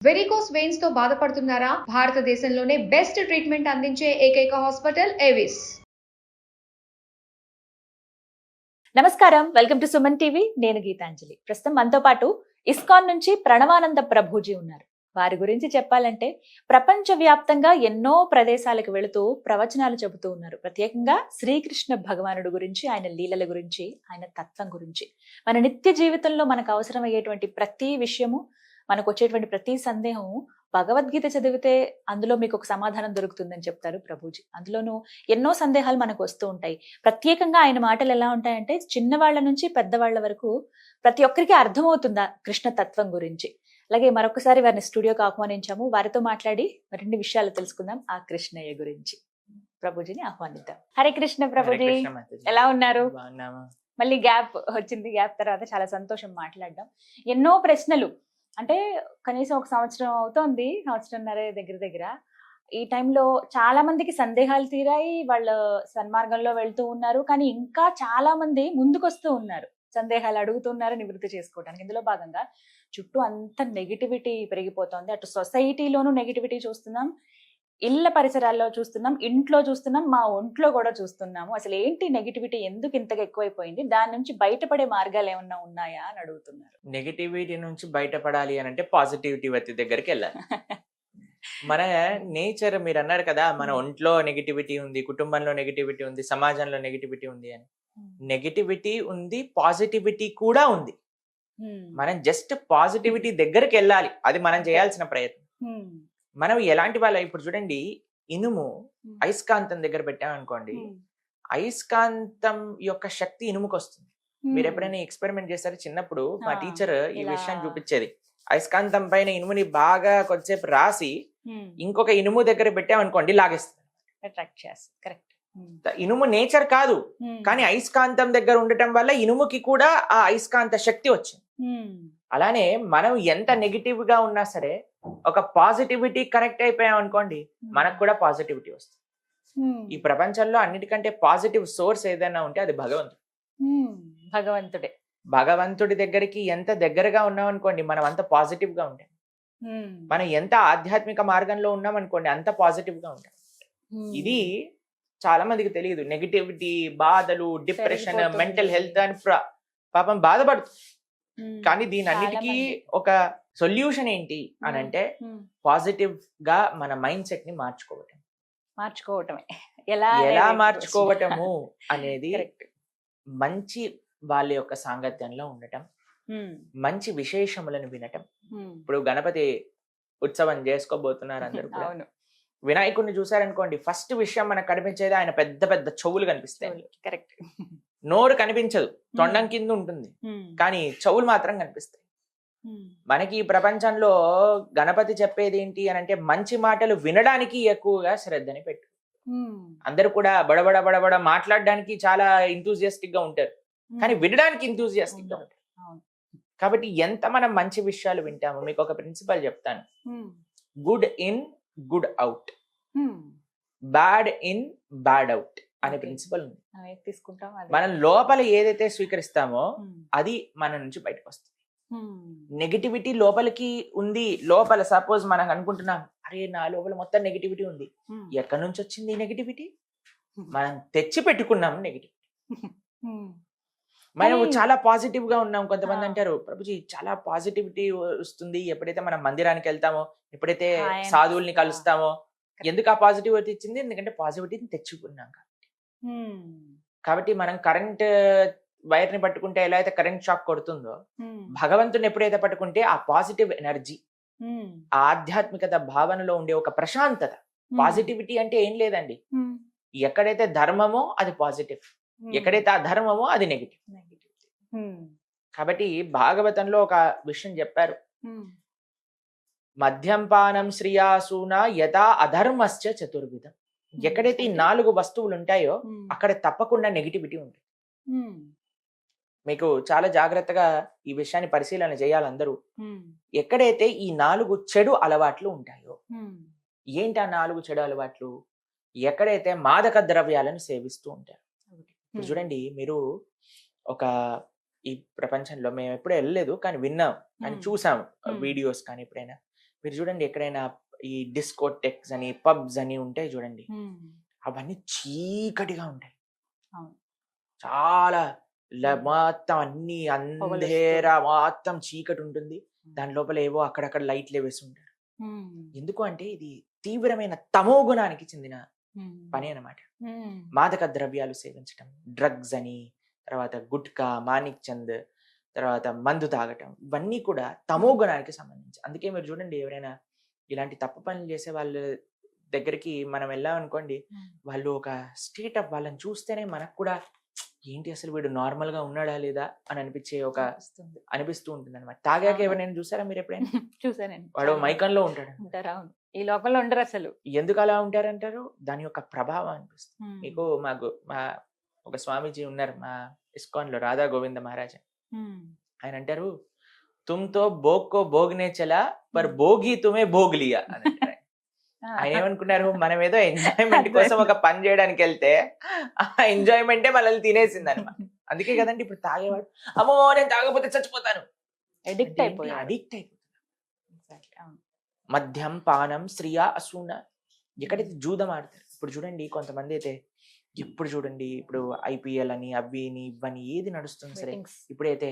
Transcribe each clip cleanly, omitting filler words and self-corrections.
Varicose veins తో బాధపడుతున్నారా? భారతదేశంలోనే బెస్ట్ ట్రీట్మెంట్ అందించే ఏకైక హాస్పిటల్ ఏవిస్. నమస్కారం, వెల్కమ్ టు సుమన్ టీవీ. నేను గీతాంజలి. ప్రస్తుతం మనతో పాటు ఇస్కాన్ నుంచి ప్రణవానంద ప్రభుజీ ఉన్నారు. వారి గురించి చెప్పాలంటే ప్రపంచవ్యాప్తంగా ఎన్నో ప్రదేశాలకు వెళుతూ ప్రవచనాలు చెబుతూ ఉన్నారు. ప్రత్యేకంగా శ్రీకృష్ణ భగవానుడు గురించి, ఆయన లీలల గురించి, ఆయన తత్వం గురించి, మన నిత్య జీవితంలో మనకు అవసరమయ్యేటువంటి ప్రతి విషయము, మనకు వచ్చేటువంటి ప్రతి సందేహము భగవద్గీత చదివితే అందులో మీకు ఒక సమాధానం దొరుకుతుందని చెప్తారు ప్రభుజీ. అందులోనూ ఎన్నో సందేహాలు మనకు వస్తూ ఉంటాయి. ప్రత్యేకంగా ఆయన మాటలు ఎలా ఉంటాయంటే, చిన్నవాళ్ల నుంచి పెద్దవాళ్ల వరకు ప్రతి ఒక్కరికి అర్థమవుతుందా కృష్ణ తత్వం గురించి. అలాగే మరొకసారి వారిని స్టూడియోకి ఆహ్వానించాము. వారితో మాట్లాడి మరిన్ని విషయాలు తెలుసుకుందాం ఆ కృష్ణయ్య గురించి. ప్రభుజీని ఆహ్వానిద్దాం. హరే కృష్ణ ప్రభుజీ, ఎలా ఉన్నారు? మళ్ళీ గ్యాప్ వచ్చింది. గ్యాప్ తర్వాత చాలా సంతోషం మాట్లాడడం. ఎన్నో ప్రశ్నలు, అంటే కనీసం ఒక సంవత్సరం అవుతోంది, సంవత్సరంన్నర దగ్గర. ఈ టైంలో చాలా మందికి సందేహాలు తీరాయి, వాళ్ళ సన్మార్గంలో వెళ్తూ ఉన్నారు. కానీ ఇంకా చాలా మంది ముందుకొస్తూ ఉన్నారు, సందేహాలు అడుగుతున్నారు నివృత్తి చేసుకోవడానికి. ఇందులో భాగంగా చుట్టూ అంత నెగిటివిటీ పెరిగిపోతుంది. అటు సొసైటీలోనూ నెగిటివిటీ చూస్తున్నాం, ఇళ్ళ పరిసరాల్లో చూస్తున్నాం, ఇంట్లో చూస్తున్నాం, మా ఒంట్లో కూడా చూస్తున్నాము. అసలు ఏంటి నెగిటివిటీ, ఎందుకు ఇంతగా ఎక్కువైపోయింది, దాని నుంచి బయటపడే మార్గాలు ఏమన్నా ఉన్నాయా అని అడుగుతున్నారు. నెగిటివిటీ నుంచి బయటపడాలి అని అంటే పాజిటివిటీ వ్యక్తి దగ్గరికి వెళ్ళాలి. మన నేచర్, మీరు అన్నారు కదా, మన ఒంట్లో నెగిటివిటీ ఉంది, కుటుంబంలో నెగిటివిటీ ఉంది, సమాజంలో నెగిటివిటీ ఉంది అని. నెగిటివిటీ ఉంది, పాజిటివిటీ కూడా ఉంది. మనం జస్ట్ పాజిటివిటీ దగ్గరికి వెళ్ళాలి, అది మనం చేయాల్సిన ప్రయత్నం. మనం ఎలాంటి వాళ్ళ, ఇప్పుడు చూడండి, ఇనుము అయస్కాంతం దగ్గర పెట్టామనుకోండి, అయస్కాంతం యొక్క శక్తి ఇనుముకు వస్తుంది. మీరు ఎప్పుడైనా ఎక్స్పెరిమెంట్ చేస్తారు? చిన్నప్పుడు మా టీచర్ ఈ విషయాన్ని చూపించేది. అయస్కాంతం పైన ఇనుముని బాగా కొద్దిసేపు రాసి ఇంకొక ఇనుము దగ్గర పెట్టామనుకోండి, లాగేస్తుంది. ఇనుము నేచర్ కాదు, కానీ అయస్కాంతం దగ్గర ఉండటం వల్ల ఇనుముకి కూడా ఆ అయస్కాంత శక్తి వచ్చింది. అలానే మనం ఎంత నెగిటివ్ గా ఉన్నా సరే, ఒక పాజిటివిటీ కనెక్ట్ అయిపోయాం అనుకోండి, మనకు కూడా పాజిటివిటీ వస్తుంది. ఈ ప్రపంచంలో అన్నిటికంటే పాజిటివ్ సోర్స్ ఏదైనా ఉంటే అది భగవంతుడే. భగవంతుడి దగ్గరికి ఎంత దగ్గరగా ఉన్నాం అనుకోండి, మనం అంత పాజిటివ్ గా ఉంటాం. మనం ఎంత ఆధ్యాత్మిక మార్గంలో ఉన్నాం అనుకోండి, అంత పాజిటివ్ గా ఉంటాం. ఇది చాలా మందికి తెలియదు. నెగిటివిటీ, బాధలు, డిప్రెషన్, మెంటల్ హెల్త్ అని పాపం బాధపడుతుంది. కానీ దీని అన్నిటికీ ఒక సొల్యూషన్ ఏంటి అని అంటే, పాజిటివ్ గా మన మైండ్ సెట్ ని మార్చుకోవటమే. ఎలా మార్చుకోవటము అనేది మంచి వాళ్ళ యొక్క సాంగత్యంలో ఉండటం, మంచి విశేషములను వినటం. ఇప్పుడు గణపతి ఉత్సవం చేసుకోబోతున్నారు అందరూ కూడా. వినాయకుడిని చూసారనుకోండి, ఫస్ట్ విషయం మనకు కనిపించేది ఆయన పెద్ద పెద్ద చెవులు కనిపిస్తాయి. కరెక్ట్. నోరు కనిపించదు, తొండం కింద ఉంటుంది, కానీ చెవులు మాత్రం కనిపిస్తాయి. మనకి ఈ ప్రపంచంలో గణపతి చెప్పేది ఏంటి అని అంటే, మంచి మాటలు వినడానికి ఎక్కువగా శ్రద్ధని పెట్టు. అందరూ కూడా బడబడ బడబడ మాట్లాడడానికి చాలా ఇంతూజియాస్టిక్ గా ఉంటారు, కానీ వినడానికి ఇంతూజియాస్టిక్ గా ఉంటారు. కాబట్టి ఎంత మనం మంచి విషయాలు వింటామో, మీకు ఒక ప్రిన్సిపల్ చెప్తాను. Good in, good out, bad in, bad out అనే ప్రిన్సిపల్ ఉంది. మనం లోపల ఏదైతే స్వీకరిస్తామో అది మన నుంచి బయటకు వస్తుంది. నెగిటివిటీ లోపలికి ఉంది. లోపల సపోజ్ మనం అనుకుంటున్నాం, అరే నా లోపల మొత్తం నెగిటివిటీ ఉంది. ఎక్కడి నుంచి వచ్చింది ఈ నెగిటివిటీ? మనం తెచ్చి పెట్టుకున్నాం నెగిటివిటీ. మనం చాలా పాజిటివ్ గా ఉన్నాం. కొంతమంది అంటారు, ప్రభుజీ చాలా పాజిటివిటీ వస్తుంది ఎప్పుడైతే మనం మందిరానికి వెళ్తామో, ఎప్పుడైతే సాధువుల్ని కలుస్తామో. ఎందుకు ఆ పాజిటివిటీ ఇచ్చింది? ఎందుకంటే పాజిటివిటీని తెచ్చుకున్నాం కాబట్టి. మనం కరెంట్ వైర్ ని పట్టుకుంటే ఎలా అయితే కరెంట్ షాక్ కొడుతుందో, భగవంతుని ఎప్పుడైతే పట్టుకుంటే ఆ పాజిటివ్ ఎనర్జీ, ఆధ్యాత్మికత భావనలో ఉండే ఒక ప్రశాంతత. పాజిటివిటీ అంటే ఏం లేదండి, ఎక్కడైతే ధర్మమో అది పాజిటివ్, ఎక్కడైతే అధర్మమో అది నెగిటివ్. కాబట్టి భాగవతంలో ఒక విషయం చెప్పారు, మద్యంపానం శ్రియాసూన యథా అధర్మశ్చ చతుర్విధం. ఎక్కడైతే ఈ 4 వస్తువులు ఉంటాయో అక్కడ తప్పకుండా నెగిటివిటీ ఉంటుంది. మీకు చాలా జాగ్రత్తగా ఈ విషయాన్ని పరిశీలన చేయాలి అందరూ. ఎక్కడైతే ఈ 4 చెడు అలవాట్లు ఉంటాయో, ఏంటి ఆ 4 చెడు అలవాట్లు? ఎక్కడైతే మాదక ద్రవ్యాలను సేవిస్తూ ఉంటారు. ఇప్పుడు చూడండి, మీరు ఒక ఈ ప్రపంచంలో మేము ఎప్పుడూ వెళ్ళలేదు, కానీ విన్నాం, కానీ చూసాం వీడియోస్. కానీ ఎప్పుడైనా మీరు చూడండి ఎక్కడైనా ఈ డిస్కోటెక్స్ అని పబ్స్ అని ఉంటాయి చూడండి, అవన్నీ చీకటిగా ఉంటాయి. అవును. చాలా మొత్తం అన్ని అంధేరా మొత్తం చీకటి ఉంటుంది. దాని లోపల ఏవో అక్కడక్కడ లైట్లు వేసి ఉంటారు. ఎందుకు అంటే ఇది తీవ్రమైన తమో గుణానికి చెందిన పని అన్నమాట. మాదక ద్రవ్యాలు సేవించటం, డ్రగ్స్ అని, తర్వాత గుట్కా, మాణిక్ చంద్, తర్వాత మందు తాగటం, ఇవన్నీ కూడా తమో గుణానికి సంబంధించి. అందుకే మీరు చూడండి ఎవరైనా ఇలాంటి తప్పు పనులు చేసే వాళ్ళ దగ్గరికి మనం వెళ్ళామనుకోండి, వాళ్ళు ఒక స్టేట్ ఆఫ్ వాళ్ళని చూస్తేనే మనకు కూడా ఏంటి అసలు వీడు నార్మల్ గా ఉన్నాడా లేదా అని అనిపిస్తూ ఉంటుంది అనమాట. తాగాక ఎవరైనా చూసారా మీరు ఎప్పుడైనా? చూసానండి. వాడు మైకంలో ఉంటాడు. అవును, ఈ లోకంలో ఉండరు అసలు. ఎందుకు అలా ఉంటారంటారు? దాని యొక్క ప్రభావం అనిపిస్తుంది మీకు. మా ఒక స్వామీజీ ఉన్నారు మా ఇస్కాన్ లో, రాధా గోవింద మహారాజ్. ఆయన అంటారు, తుమ్తో భోగ్కో భోగ్నే చలా పర్ భోగి తుమే భోగ్ లియా అని అంటారు. ఆయన ఏమనుకున్నారు, మనం ఏదో ఎంజాయ్మెంట్ కోసం ఒక పని చేయడానికి వెళ్తే ఆ ఎంజాయ్మెంటే మనల్ని తినేసింది అనమాట. అందుకే కదండి ఇప్పుడు తాగేవాడు, అమ్మో నేను తాగకపోతే చచ్చిపోతాను, అడిక్ట్ అయిపోయాడు. మద్యం పానం స్త్రీయా అసూన, ఎక్కడైతే జూదం ఆడతారు. ఇప్పుడు చూడండి కొంతమంది అయితే ఎప్పుడు చూడండి ఇప్పుడు ఐపీఎల్ అని అవి ఇవని ఏది నడుస్తుంది సరే, ఇప్పుడైతే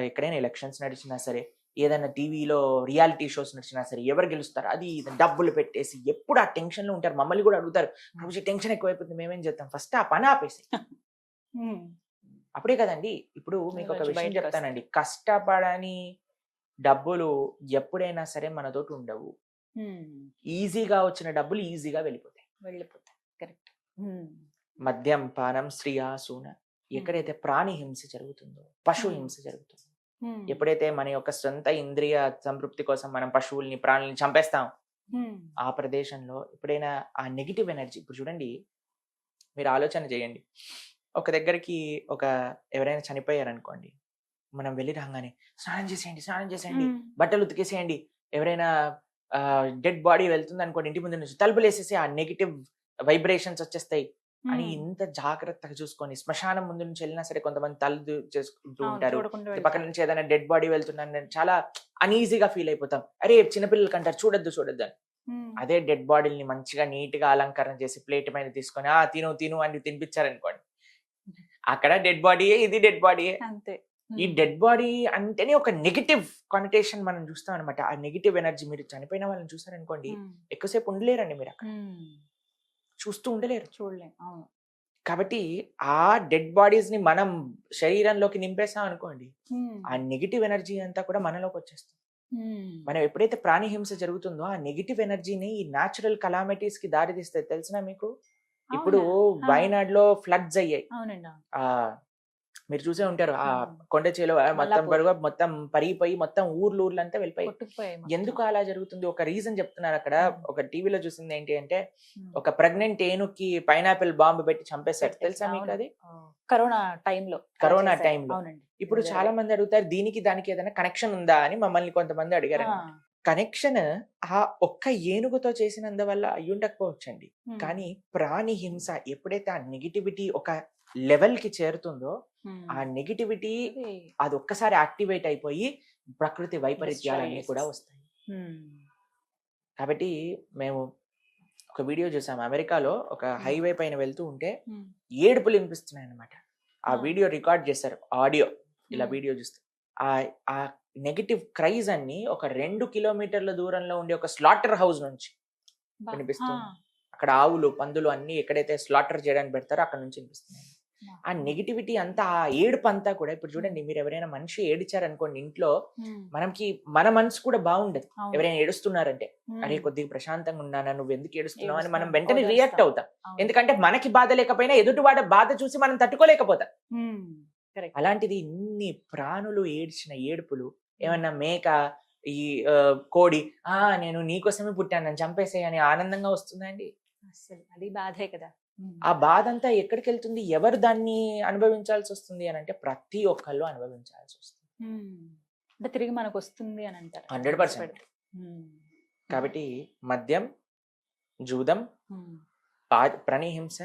ఎక్కడైనా ఎలక్షన్స్ నడిచినా సరే, ఏదైనా టీవీలో రియాలిటీ షోస్ నడిచినా సరే, ఎవరు గెలుస్తారు అది డబ్బులు పెట్టేసి ఎప్పుడు ఆ టెన్షన్ లో ఉంటారు. మమ్మల్ని కూడా అడుగుతారు, రోజు టెన్షన్ ఎక్కువైపోతుంది, మేమేం చేస్తాం, ఫస్ట్ ఆ పని ఆపేసి అప్పుడే కదండి. ఇప్పుడు మీకు ఒక విషయం చెప్తానండి, కష్టపడని డబ్బులు ఎప్పుడైనా సరే మనతోటి ఉండవు. ఈజీగా వచ్చిన డబ్బులు ఈజీగా వెళ్ళిపోతాయి. కరెక్ట్. మద్యం పానం స్త్రీయాసూన, ఎక్కడైతే ప్రాణి హింస జరుగుతుందో, పశు హింస జరుగుతుందో, ఎప్పుడైతే మన యొక్క సొంత ఇంద్రియ సంతృప్తి కోసం మనం పశువుల్ని ప్రాణుల్ని చంపేస్తాం, ఆ ప్రదేశంలో ఎప్పుడైనా ఆ నెగిటివ్ ఎనర్జీ, ఇప్పుడు చూడండి మీరు ఆలోచన చేయండి, ఒక దగ్గరికి ఎవరైనా చనిపోయారు అనుకోండి, మనం వెళ్ళి రాగానే స్నానం చేసేయండి, బట్టలు ఉతికేసేయండి, ఎవరైనా డెడ్ బాడీ వెళ్తుంది అనుకోండి, ఇంటి ముందు నుంచి తలుపులు వేసేసి ఆ నెగిటివ్ వైబ్రేషన్స్ వచ్చేస్తాయి అని ఇంత జాగ్రత్తగా చూసుకొని, శ్మశానం ముందు నుంచి వెళ్ళినా సరే కొంతమంది తల్లు చేసుకుంటూ ఉంటారు, పక్కన నుంచి ఏదైనా డెడ్ బాడీ వెళ్తుందని చాలా అనీజీగా ఫీల్ అయిపోతాం. అరే చిన్నపిల్లలకి అంటారు చూడొద్దు అని. అదే డెడ్ బాడీని మంచిగా నీట్ గా అలంకరణ చేసి ప్లేట్ మీద తీసుకొని తిను అని తినిపించారనుకోండి, అక్కడ డెడ్ బాడీయే, ఇది డెడ్ బాడీయే. ఈ డెడ్ బాడీ అంటేనే ఒక నెగిటివ్ కానిటేషన్ మనం చూస్తాం అనమాట. ఆ నెగిటివ్ ఎనర్జీ, మీరు చనిపోయిన వాళ్ళని చూసారనుకోండి ఎక్కువసేపు ఉండలేరండి, మీరు అక్కడ చూస్తూ ఉండలేరు, చూడలేరు. అవును. కాబట్టి ఆ డెడ్ బాడీస్ ని మనం శరీరంలోకి నింపేసాం అనుకోండి, ఆ నెగిటివ్ ఎనర్జీ అంతా కూడా మనలోకి వచ్చేస్తుంది. మనం ఎప్పుడైతే ప్రాణిహింస జరుగుతుందో ఆ నెగిటివ్ ఎనర్జీని ఈ న్యాచురల్ కలామిటీస్ కి దారి తీస్తే తెలిసిన మీకు. ఇప్పుడు వైనాడ్ లో ఫ్లడ్స్ అయ్యాయి, మీరు చూసే ఉంటారు. ఆ కొండ చేలో మొత్తం పరిగిపోయి మొత్తం ఊర్లంతా వెళ్ళిపోయి. ఎందుకు అలా జరుగుతుంది? ఒక రీజన్ చెప్తున్నారు అక్కడ. ఒక టీవీలో చూసింది ఏంటి అంటే, ఒక ప్రెగ్నెంట్ ఏనుక్కి పైనాపిల్ బాంబు పెట్టి చంపేశారు. తెలుసా మీకు అది? కరోనా టైంలో. ఇప్పుడు చాలా మంది అడుగుతారు, దీనికి దానికి ఏదైనా కనెక్షన్ ఉందా అని మమ్మల్ని కొంతమంది అడిగారు. కనెక్షన్ ఆ ఒక్క ఏనుగుతో చేసినందువల్ల అయ్యుండకపోవచ్చండి, కానీ ప్రాణి హింస ఎప్పుడైతే ఆ నెగిటివిటీ ఒక లెవెల్ కి చేరుతుందో, ఆ నెగిటివిటీ అది ఒక్కసారి యాక్టివేట్ అయిపోయి ప్రకృతి వైపరీత్యాలన్నీ కూడా వస్తాయి. కాబట్టి మేము ఒక వీడియో చూసాము, అమెరికాలో ఒక హైవే పైన వెళ్తూ ఉంటే ఏడుపులు వినిపిస్తున్నాయి అన్నమాట. ఆ వీడియో రికార్డ్ చేశారు, ఆడియో. ఇలా వీడియో చూస్తే ఆ నెగిటివ్ క్రైజ్ అన్ని ఒక 2 కిలోమీటర్ల దూరంలో ఉండే ఒక స్లాటర్ హౌస్ నుంచి వినిపిస్తుంది. అక్కడ ఆవులు పందులు అన్ని ఎక్కడైతే స్లాటర్ చేయడానికి పెడతారో అక్కడ నుంచి వినిపిస్తున్నాయి. ఆ నెగిటివిటీ అంతా, ఆ ఏడుపు అంతా కూడా. ఇప్పుడు చూడండి, మీరు ఎవరైనా మనిషి ఏడిచారనుకోండి ఇంట్లో, మన మనసు కూడా బాగుండదు. ఎవరైనా ఏడుస్తున్నారంటే, అరే కొద్దిగా ప్రశాంతంగా ఉన్నానా, నువ్వు ఎందుకు ఏడుస్తున్నావు అని మనం వెంటనే రియాక్ట్ అవుతాం. ఎందుకంటే మనకి బాధ లేకపోయినా ఎదుటి వాడి బాధ చూసి మనం తట్టుకోలేకపోతాం. అలాంటిది ఇన్ని ప్రాణులు ఏడ్చిన ఏడుపులు, ఏమన్నా మేక, ఈ కోడి నేను నీకోసమే పుట్టాను నన్ను చంపేసే అని ఆనందంగా వస్తుందండి? అసలు అది బాధే కదా. ఆ బాధ అంతా ఎక్కడికి వెళ్తుంది? ఎవరు దాన్ని అనుభవించాల్సి వస్తుంది అని అంటే, ప్రతి ఒక్కళ్ళు అనుభవించాల్సి వస్తుంది. అంటే తిరిగి మనకు వస్తుంది అని అంటారు 100%. కాబట్టి మద్యం, జూదం, ప్రాణిహింస,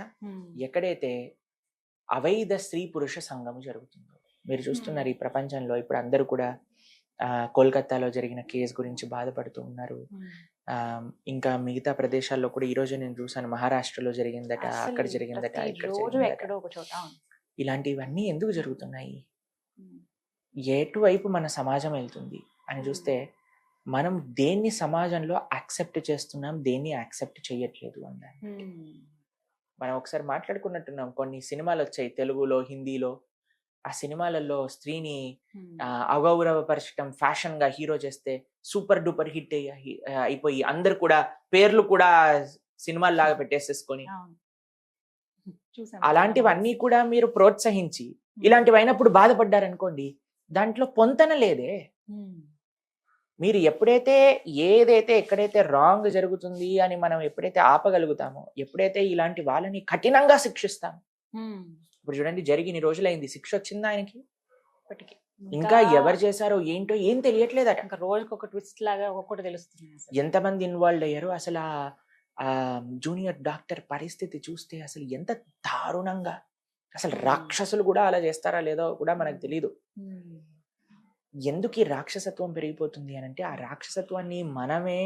ఎక్కడైతే అవైధ స్త్రీ పురుష సంఘం జరుగుతుందో, మీరు చూస్తున్నారు ఈ ప్రపంచంలో ఇప్పుడు అందరూ కూడా కోల్కతాలో జరిగిన కేసు గురించి బాధపడుతూ ఉన్నారు. ఇంకా మిగతా ప్రదేశాల్లో కూడా ఈ రోజు నేను చూసాను, మహారాష్ట్రలో జరిగిందట, అక్కడ జరిగిందట, ఇక్కడ జరిగిందట. ఇలాంటివన్నీ ఎందుకు జరుగుతున్నాయి, ఎటువైపు మన సమాజం వెళ్తుంది అని చూస్తే మనం దేన్ని సమాజంలో యాక్సెప్ట్ చేస్తున్నాం, దేన్ని యాక్సెప్ట్ చేయట్లేదు అన్నారు. మనం ఒకసారి మాట్లాడుకున్నట్టున్నాం, కొన్ని సినిమాలు వచ్చాయి తెలుగులో, హిందీలో. ఆ సినిమాలలో స్త్రీని అగౌరవపరచడం ఫ్యాషన్ గా హీరో చేస్తే సూపర్ డూపర్ హిట్ అయిపోయి అందరు కూడా పేర్లు కూడా సినిమాలు లాగా పెట్టేసేసుకొని, అలాంటివన్నీ కూడా మీరు ప్రోత్సహించి ఇలాంటివి అయినప్పుడు బాధపడ్డారనుకోండి, దాంట్లో పొంతన లేదే. మీరు ఎప్పుడైతే ఏదైతే ఎక్కడైతే రాంగ్ జరుగుతుంది అని మనం ఎప్పుడైతే ఆపగలుగుతామో, ఎప్పుడైతే ఇలాంటి వాళ్ళని కఠినంగా శిక్షిస్తామో, ఇప్పుడు చూడండి జరిగిన రోజులైంది, శిక్ష వచ్చింది ఆయనకి, ఇంకా ఎవరు చేశారో ఏంటో ఏం తెలియట్లేదట. ఇంకా రోజుకి ఒక ట్విస్ట్ లాగా ఒక్కొక్కటి తెలుస్తుంది. ఎంతమంది ఇన్వాల్వ్ అయ్యారు, అసలు ఆ జూనియర్ డాక్టర్ పరిస్థితి చూస్తే అసలు ఎంత దారుణంగా, అసలు రాక్షసులు కూడా అలా చేస్తారా లేదో కూడా మనకు తెలియదు. ఎందుకు ఈ రాక్షసత్వం పెరిగిపోతుంది అని అంటే, ఆ రాక్షసత్వాన్ని మనమే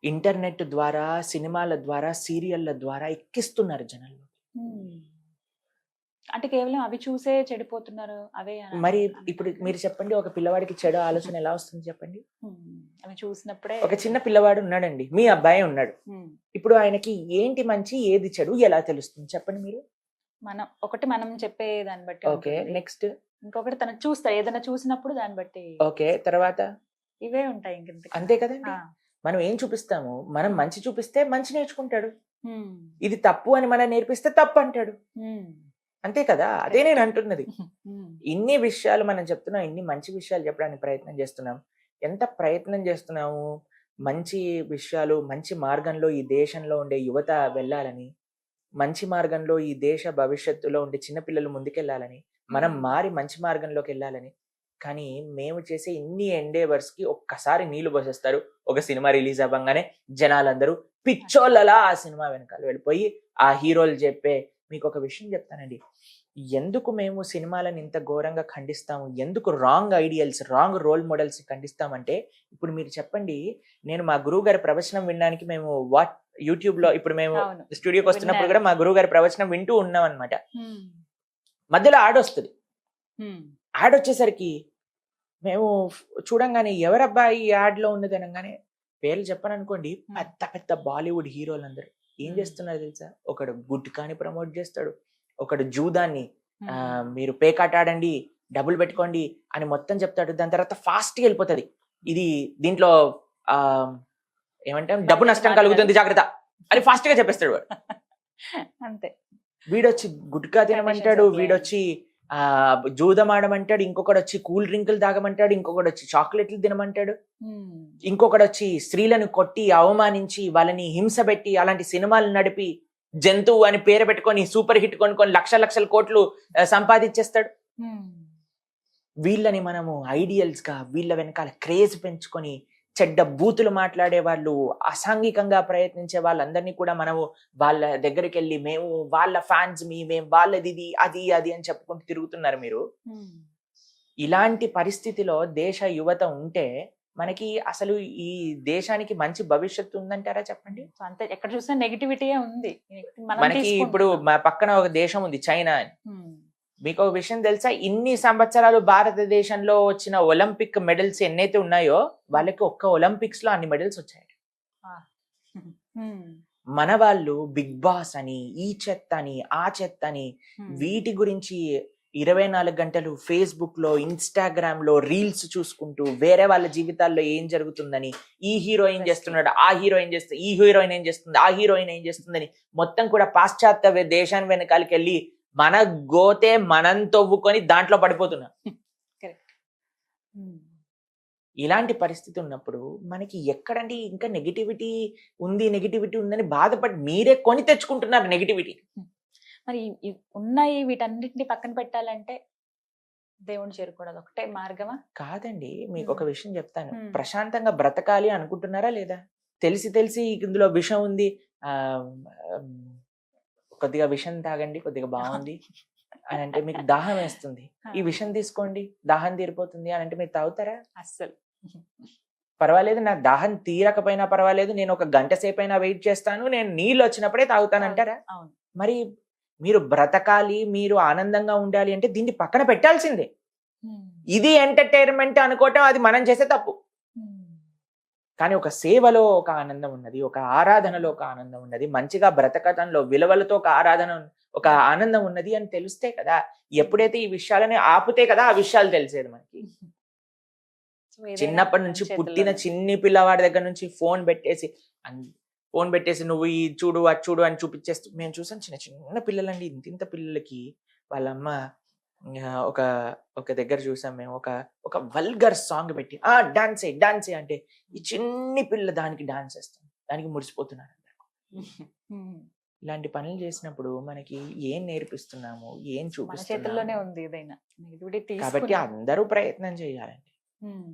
ఇంటర్నెట్ ద్వారా, సినిమాల ద్వారా, సీరియళ్ల ద్వారా ఎక్కిస్తున్నారు జనాల్లో. అంటే కేవలం అవి చూసే చెడిపోతున్నారు అవే. మరి ఇప్పుడు మీరు చెప్పండి, ఒక పిల్లవాడికి చెడు ఆలోచన ఎలా వస్తుంది చెప్పండి? అవి చూసినప్పుడే. ఒక చిన్న పిల్లవాడు ఉన్నాడండి, మీ అబ్బాయి ఉన్నాడు, ఇప్పుడు ఆయనకి ఏంటి మంచి ఏది చెడు ఎలా తెలుస్తుంది చెప్పండి మీరు? మనం చెప్పే దాన్ని బట్టి. ఓకే, నెక్స్ట్ ఇంకొకటి తను చూస్తా, ఏదైనా చూసినప్పుడు దాన్ని బట్టి. ఓకే, తర్వాత ఇవే ఉంటాయి. అంతే కదండి. మనం ఏం చూపిస్తాము, మనం మంచి చూపిస్తే మంచి నేర్చుకుంటాడు, ఇది తప్పు అని మనం నేర్పిస్తే తప్పు అంటాడు. అంతే కదా, అదే నేను అంటున్నది. ఇన్ని విషయాలు మనం చెప్తున్నాం, ఇన్ని మంచి విషయాలు చెప్పడానికి ప్రయత్నం చేస్తున్నాం. ఎంత ప్రయత్నం చేస్తున్నాము మంచి విషయాలు, మంచి మార్గంలో ఈ దేశంలో ఉండే యువత వెళ్ళాలని, మంచి మార్గంలో ఈ దేశ భవిష్యత్తులో ఉండే చిన్నపిల్లలు ముందుకెళ్ళాలని, మనం మారి మంచి మార్గంలోకి వెళ్ళాలని. కానీ మేము చేసే ఇన్ని ఎండేవర్స్ కి ఒక్కసారి నీళ్లు పోసేస్తారు. ఒక సినిమా రిలీజ్ అవ్వగానే జనాలందరూ పిచ్చోళ్ళలా ఆ సినిమా వెనకాల వెళ్ళిపోయి ఆ హీరోలు చెప్పే. మీకు ఒక విషయం చెప్తానండి, ఎందుకు మేము సినిమాలను ఇంత ఘోరంగా ఖండిస్తాము, ఎందుకు wrong ideals, wrong role models ఖండిస్తామంటే, ఇప్పుడు మీరు చెప్పండి, నేను మా గురువు గారి ప్రవచనం వినడానికి మేము యూట్యూబ్ లో ఇప్పుడు మేము స్టూడియోకి వస్తున్నప్పుడు కూడా మా గురువు గారి ప్రవచనం వింటూ ఉన్నాం అనమాట. మధ్యలో యాడ్ వస్తుంది, యాడ్ వచ్చేసరికి మేము చూడంగానే ఎవరబ్బా ఈ యాడ్ లో ఉన్నది అనగానే, పేర్లు చెప్పను అనుకోండి, పెద్ద పెద్ద బాలీవుడ్ హీరోలు అందరూ ఏం చేస్తున్నారు తెలుసా, ఒకడు గుట్కాని ప్రమోట్ చేస్తాడు, ఒకడు జూదాన్ని మీరు పేకాట ఆడండి, డబ్బులు పెట్టుకోండి అని మొత్తం చెప్తాడు. దాని తర్వాత ఫాస్ట్ గా వెళ్ళిపోతుంది, ఇది దీంట్లో ఏమంటాం డబ్బు నష్టం కలుగుతుంది జాగ్రత్త అని ఫాస్ట్ గా చెప్పేస్తాడు వాడు. అంతే. వీడొచ్చి గుట్కా తినమంటాడు, వీడొచ్చి జూదం ఆడమంటాడు, ఇంకొకడు వచ్చి కూల్ డ్రింకులు తాగమంటాడు, ఇంకొకడు వచ్చి చాక్లెట్లు తినమంటాడు, ఇంకొకడు వచ్చి స్త్రీలను కొట్టి అవమానించి వాళ్ళని హింస పెట్టి అలాంటి సినిమాలు నడిపి జంతువు అని పేరు పెట్టుకొని సూపర్ హిట్ కొనుక్కొని లక్షల కోట్లు సంపాదించేస్తాడు. వీళ్ళని మనము ఐడియల్స్ గా, వీళ్ళ వెనకాల క్రేజ్ పెంచుకొని చెడ్డ బూతులు మాట్లాడే వాళ్ళు, అసాంఘికంగా ప్రయత్నించే వాళ్ళందరినీ కూడా మనము వాళ్ళ దగ్గరికి వెళ్ళి మేము వాళ్ళ ఫ్యాన్స్, మేము వాళ్ళది ఇది అది అది అని చెప్పుకుంటూ తిరుగుతున్నారు మీరు. ఇలాంటి పరిస్థితిలో దేశ యువత ఉంటే మనకి అసలు ఈ దేశానికి మంచి భవిష్యత్తు ఉందంటారా చెప్పండి? అంతే, ఎక్కడ చూసినా నెగిటివిటీ ఉంది. మనకి ఇప్పుడు మా పక్కన ఒక దేశం ఉంది చైనా అని. మీకు ఒక విషయం తెలుసా, ఇన్ని సంవత్సరాలు భారతదేశంలో వచ్చిన ఒలింపిక్ మెడల్స్ ఎన్నైతే ఉన్నాయో వాళ్ళకి ఒక్క ఒలింపిక్స్ లో అన్ని మెడల్స్ వచ్చాయి. మన వాళ్ళు బిగ్ బాస్ అని, ఈ చెత్త అని, ఆ చెత్త అని, వీటి గురించి 24 గంటలు ఫేస్బుక్ లో, ఇన్స్టాగ్రామ్ లో రీల్స్ చూసుకుంటూ వేరే వాళ్ళ జీవితాల్లో ఏం జరుగుతుందని, ఈ హీరో ఏం చేస్తున్నాడు, ఆ హీరో ఏం చేస్తుంది, ఈ హీరోయిన్ ఏం చేస్తుంది, ఆ హీరోయిన్ ఏం చేస్తుందని మొత్తం కూడా పాశ్చాత్య దేశాన్ని వెనకాలకి వెళ్ళి మన గోతే మనం తవ్వుకొని దాంట్లో పడిపోతున్నాం. ఇలాంటి పరిస్థితి ఉన్నప్పుడు మనకి ఎక్కడండి ఇంకా నెగిటివిటీ ఉందని బాధపడి మీరే కొని తెచ్చుకుంటున్నారు నెగిటివిటీ. మరి ఉన్నాయి, వీటన్నిటిని పక్కన పెట్టాలంటే దేవుని చేరుకోవడం ఒకటే మార్గమా? కాదండి, మీకు ఒక విషయం చెప్తాను. ప్రశాంతంగా బ్రతకాలి అనుకుంటున్నారా లేదా? తెలిసి ఇందులో విషం ఉంది, కొద్దిగా విషం తాగండి, కొద్దిగా బాగుంది అని అంటే మీకు దాహం వేస్తుంది, ఈ విషయం తీసుకోండి దాహం తీరిపోతుంది అని అంటే మీరు తాగుతారా? అస్సలు. పర్వాలేదు, నాకు దాహం తీరకపోయినా పర్వాలేదు, నేను ఒక గంట సేపు అయినా వెయిట్ చేస్తాను, నేను నీళ్ళు వచ్చినప్పుడే తాగుతానంటారా? అవును. మరి మీరు బ్రతకాలి, మీరు ఆనందంగా ఉండాలి అంటే దీన్ని పక్కన పెట్టాల్సిందే. ఇది ఎంటర్టైన్మెంట్ అనుకోవటం అది మనం చేసే తప్పు. కానీ ఒక సేవలో ఒక ఆనందం ఉన్నది, ఒక ఆరాధనలో ఒక ఆనందం ఉన్నది, మంచిగా బ్రతకటంలో విలువలతో ఒక ఆరాధన ఒక ఆనందం ఉన్నది అని తెలిస్తే కదా, ఎప్పుడైతే ఈ విషయాలని ఆపితే కదా ఆ విషయాలు తెలిసేది మనకి. చిన్నప్పటి నుంచి పుట్టిన చిన్ని పిల్లవాడి దగ్గర నుంచి ఫోన్ పెట్టేసి నువ్వు ఈ చూడు అది చూడు అని చూపించేస్తూ మేము చూసాం. చిన్న చిన్న పిల్లలండి, ఇంత పిల్లలకి వాళ్ళమ్మ ఒక దగ్గర చూసాం మేము, ఒక వల్గర్ సాంగ్ పెట్టి డాన్సే అంటే ఈ చిన్ని పిల్ల దానికి డాన్స్ వేస్తాం, దానికి మురిసిపోతున్నారు. ఇలాంటి పనులు చేసినప్పుడు మనకి ఏం నేర్పిస్తున్నాము, ఏం చేతుల్లోనే చూపిస్తున్నాము? ఉంది ఏదైనా. కాబట్టి అందరూ ప్రయత్నం చేయాలండి.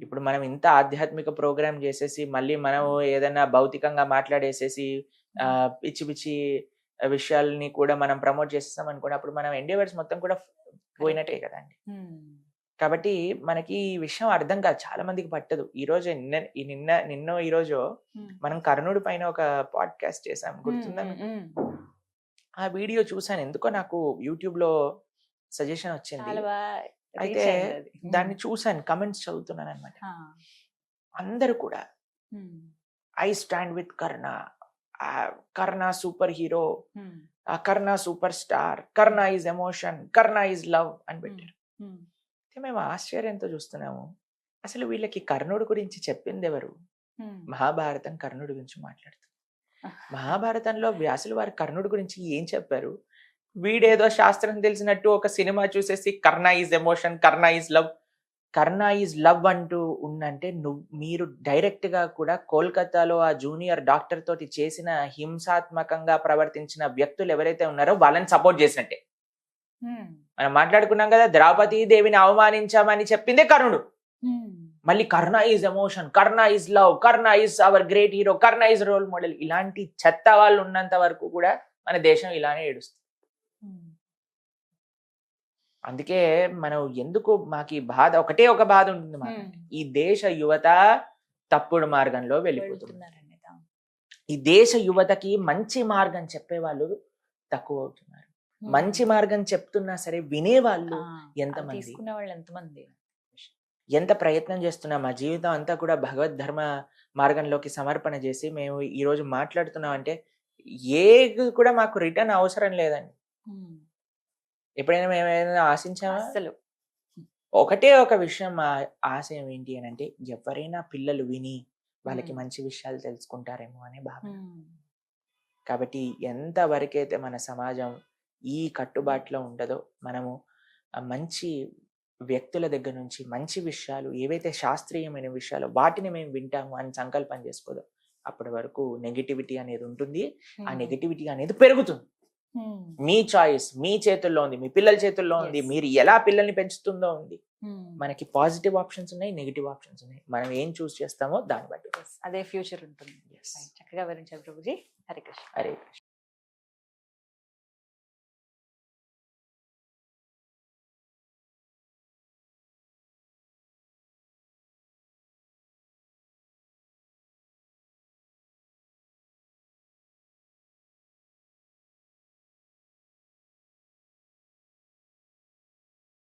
ఇప్పుడు మనం ఇంత ఆధ్యాత్మిక ప్రోగ్రామ్ చేసేసి మళ్ళీ మనం ఏదైనా భౌతికంగా మాట్లాడేసేసి పిచ్చి పిచ్చి విషయాలని కూడా మనం ప్రమోట్ చేసేస్తాం అనుకోండి, అప్పుడు మనం ఎండేవర్స్ మొత్తం కూడా పోయినట్టే కదండి. కాబట్టి మనకి ఈ విషయం అర్థం కాదు, చాలా మందికి పట్టదు. ఈ రోజు నిన్న ఈ రోజు మనం కర్ణుడి పైన ఒక పాడ్కాస్ట్ చేసాం, గుర్తుందా? ఆ వీడియో చూసాను, ఎందుకో నాకు యూట్యూబ్ లో సజెషన్ వచ్చింది. అయితే దాన్ని చూసాను, కమెంట్స్ చదువుతున్నాను అనమాట. అందరూ కూడా I stand with Karna, Karna super hero, Karna super star, Karna is emotion, Karna is love అని పెట్టారు. మేము ఆశ్చర్యంతో చూస్తున్నాము, అసలు వీళ్ళకి కర్ణుడి గురించి చెప్పింది ఎవరు? మహాభారతం కర్ణుడి గురించి మాట్లాడుతుంది. మహాభారతంలో వ్యాసులు వారి కర్ణుడి గురించి ఏం చెప్పారు? వీడేదో శాస్త్రం తెలిసినట్టు ఒక సినిమా చూసేసి Karna is emotion, Karna is love, Karna is love అంటూ ఉందంటే మీరు డైరెక్ట్ గా కూడా కోల్కతాలో ఆ జూనియర్ డాక్టర్ తోటి చేసిన హింసాత్మకంగా ప్రవర్తించిన వ్యక్తులు ఎవరైతే ఉన్నారో వాళ్ళని సపోర్ట్ చేసినట్టే. మనం మాట్లాడుకున్నాం కదా, ద్రౌపది దేవిని అవమానించామని చెప్పిందే కర్ణుడు. మళ్ళీ Karna is emotion, Karna is love, Karna is our great hero, Karna is role model. ఇలాంటి చెత్త వాళ్ళు ఉన్నంత వరకు కూడా మన దేశం ఇలానే ఏడుస్తుంది. అందుకే మనం ఎందుకు మాకు ఈ బాధ, ఒక బాధ ఉంటుంది మాకు, ఈ దేశ యువత తప్పుడు మార్గంలో వెళ్ళిపోతున్నారు. ఈ దేశ యువతకి మంచి మార్గం చెప్పేవాళ్ళు తక్కువ అవుతున్నారు. మంచి మార్గం చెప్తున్నా సరే వినేవాళ్ళు ఎంతమంది, ఎంత ప్రయత్నం చేస్తున్నాం. మా జీవితం అంతా కూడా భగవద్ ధర్మ మార్గంలోకి సమర్పణ చేసి మేము ఈ రోజు మాట్లాడుతున్నాం అంటే కూడా మాకు రిటర్న్ అవసరం లేదండి. ఎప్పుడైనా మేము ఏదైనా ఆశించామా? అసలు ఒక విషయం మా ఆశయం ఏంటి అని అంటే, ఎవరైనా పిల్లలు విని వాళ్ళకి మంచి విషయాలు తెలుసుకుంటారేమో అనే భావన. కాబట్టి ఎంత వరకైతే మన సమాజం ఈ కట్టుబాటులో ఉండదో, మనము మంచి వ్యక్తుల దగ్గర నుంచి మంచి విషయాలు, ఏవైతే శాస్త్రీయమైన విషయాలు వాటిని మేము వింటాము అని సంకల్పం చేసుకోదో, అప్పటి వరకు నెగిటివిటీ అనేది ఉంటుంది. ఆ నెగిటివిటీ అనేది పెరుగుతుంది. మీ చాయిస్ మీ చేతుల్లో ఉంది, మీ పిల్లల చేతుల్లో ఉంది. మీరు ఎలా పిల్లల్ని పెంచుతుందో ఉంది. మనకి పాజిటివ్ ఆప్షన్స్ ఉన్నాయి, నెగిటివ్ ఆప్షన్స్ ఉన్నాయి. మనం ఏం చూస్ చేస్తామో దాన్ని బట్టి అదే ఫ్యూచర్ ఉంటుంది. చక్కగా వివరించారు ప్రభుజీ. హరే కృష్ణ. హరే కృష్ణ.